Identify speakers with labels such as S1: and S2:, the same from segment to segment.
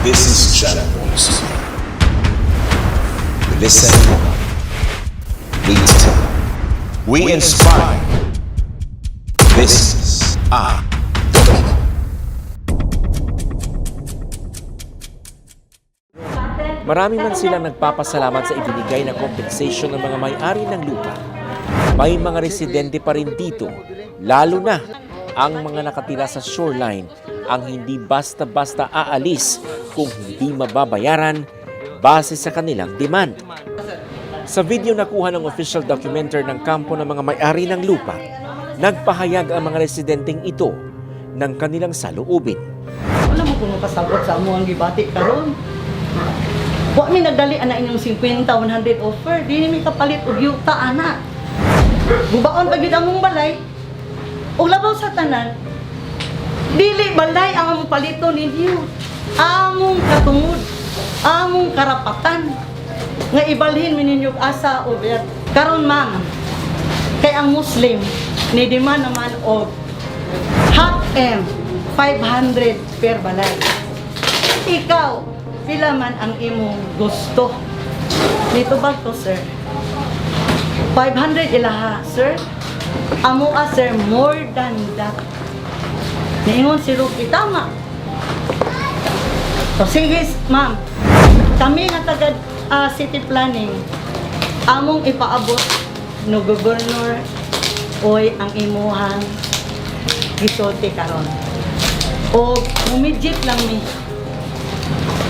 S1: This is Channels. We listen, we tell, we inspire. This is
S2: Marami man silang nagpapasalamat sa ibinigay na compensation ng mga may-ari ng lupa. May mga residente pa rin dito, lalo na ang mga nakatira sa shoreline ang hindi basta-basta aalis kung hindi mababayaran base sa kanilang demand. Sa video nakuha ng official documenter ng kampo ng mga may-ari ng lupa, nagpahayag ang mga residenteng ito ng kanilang saloobin.
S3: Wala mo kung makasabot sa amo ang gibati karon. Wa mi nagdali ana inyong 50, 100 offer, dili mi kapalit og yuta ana. Gubaon pa gid among balay. Og labaw sa tanan, dili balay ang among palito ninyo. Among katungod, among karapatan nga ibalhin mi ninyo asa o bet. Karon ma'am, kay ang Muslim ni demand naman og half M 500 per balay. Ikaw pila man ang imong gusto. Dito ba to, sir? 500 ilaha, sir. Amo sir, more than that. Niingon si Ruki, tama. So, sige, ma'am. Kami nga taga city planning, among ipaabot no gobernador oy ang imuhang gisulti karon. O mumidjit lang mi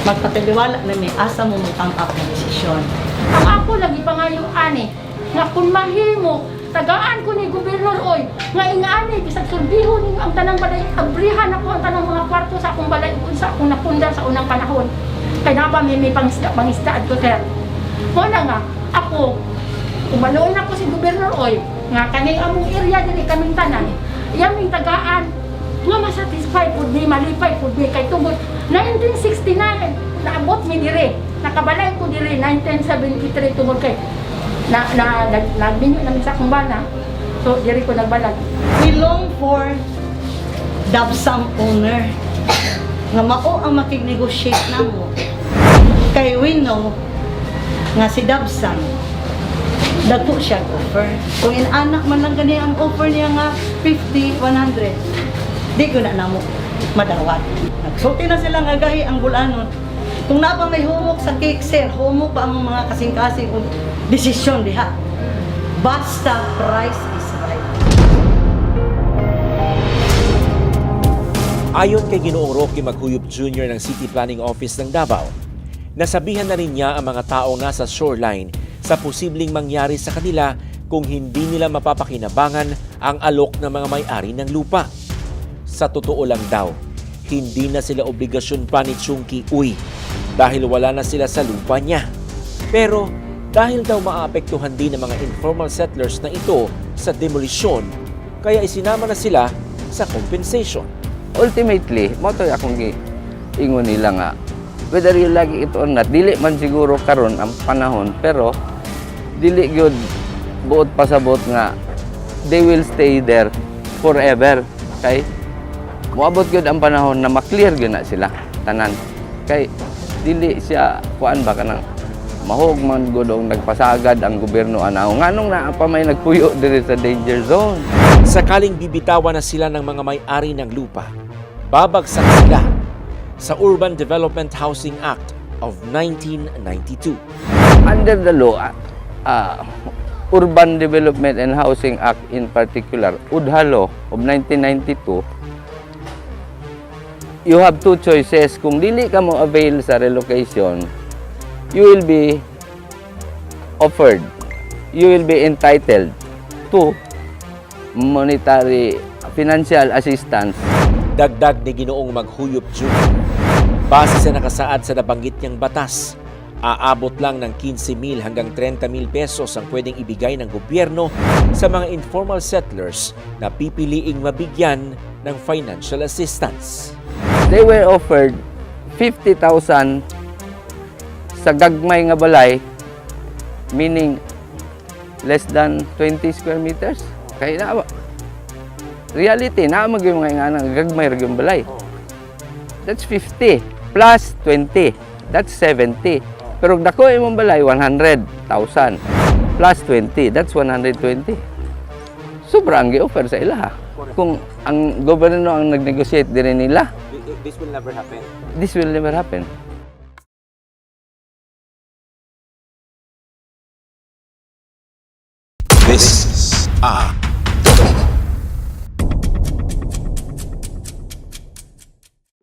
S3: magpataliwala na may asa mo mutang-up na desisyon.
S4: Ang ako lagi pa nga yung ani, nga kung mahimo, tagaan ko ni Gobernador Oy, nga ingani, bisag sulbihon ninyo ang tanang balay, abrihan ako ang tanang mga kwarto sa akong balay, kung sa akong napundar sa unang panahon. Kaya na ba may pangistaan ko, sir. Muna nga, ako, umaloy na ko si Gobernador Oy, nga kaning among area din kaming tanan, iyaming tagaan, nga masatisfy po di, malipay po di, kay tungod 1969, naabot mi dire, nakabalay ko dire 1973 tungod kay nagminyo namin sa kumbana, so dire ko nagbalag.
S3: We long for Dabsang owner nga mao ang makig-negotiate namo. Kay we know nga si Dabsang dagko siya offer. Kung inanak man lang gani ang offer niya nga 50, 100. Di ko na namo madawat. Nagsulti na sila nga gahi ang bulanon. Kung na pa may humok sa cake, sir, humok pa ang mga kasing-kasing o desisyon diha. Basta price is right.
S2: Ayon kay Ginoong Rocky Maghuyop Jr. ng City Planning Office ng Davao, nasabihan na rin niya ang mga taong nasa shoreline sa posibleng mangyari sa kanila kung hindi nila mapapakinabangan ang alok ng mga may-ari ng lupa. Sa totoo lang daw, hindi na sila obligasyon pa ni Chunky Uy dahil wala na sila sa lupa niya. Pero dahil daw maapektuhan din ng mga informal settlers na ito sa demolisyon, kaya isinama na sila sa compensation.
S5: Ultimately, mo to akong ingon nila nga, whether you like it or not, dili man siguro karon ang panahon, pero dili gyud buot pasabot nga they will stay there forever. Kay moabot gyud ang panahon na maklear gyud na sila tanan. Kay dili siya kuan ba kanang mahog man gud og nagpasagad ang gobyerno anaw nganong naa pa may nagpuyo diri sa danger zone.
S2: Sakaling bibitawan na sila ng mga may-ari ng lupa, babagsak sila sa Urban Development Housing Act of 1992.
S5: Under the law, Urban Development and Housing Act in particular, UDHA Law of 1992, you have two choices. Kung dili ka mo avail sa relocation, you will be offered, you will be entitled to monetary financial assistance.
S2: Dagdag ni Ginoong Maghuyop Jr. Base sa nakasaad sa nabanggit niyang batas, aabot lang ng 15,000 hanggang 30,000 pesos ang pwedeng ibigay ng gobyerno sa mga informal settlers na pipiliing mabigyan ng financial assistance.
S5: They were offered 50,000 sa gagmay nga balay, meaning less than 20 square meters. Kaya na reality, na mga nga nga gagmay ra gyud balay. That's 50. plus 20. That's 70. Pero dako imong balay 100,000 plus 20. That's 120. Sobra ang gi-offer sa ila. Kung ang gobyerno ang nag-negotiate din nila,
S2: This will never happen.
S5: this will never happen.
S1: This is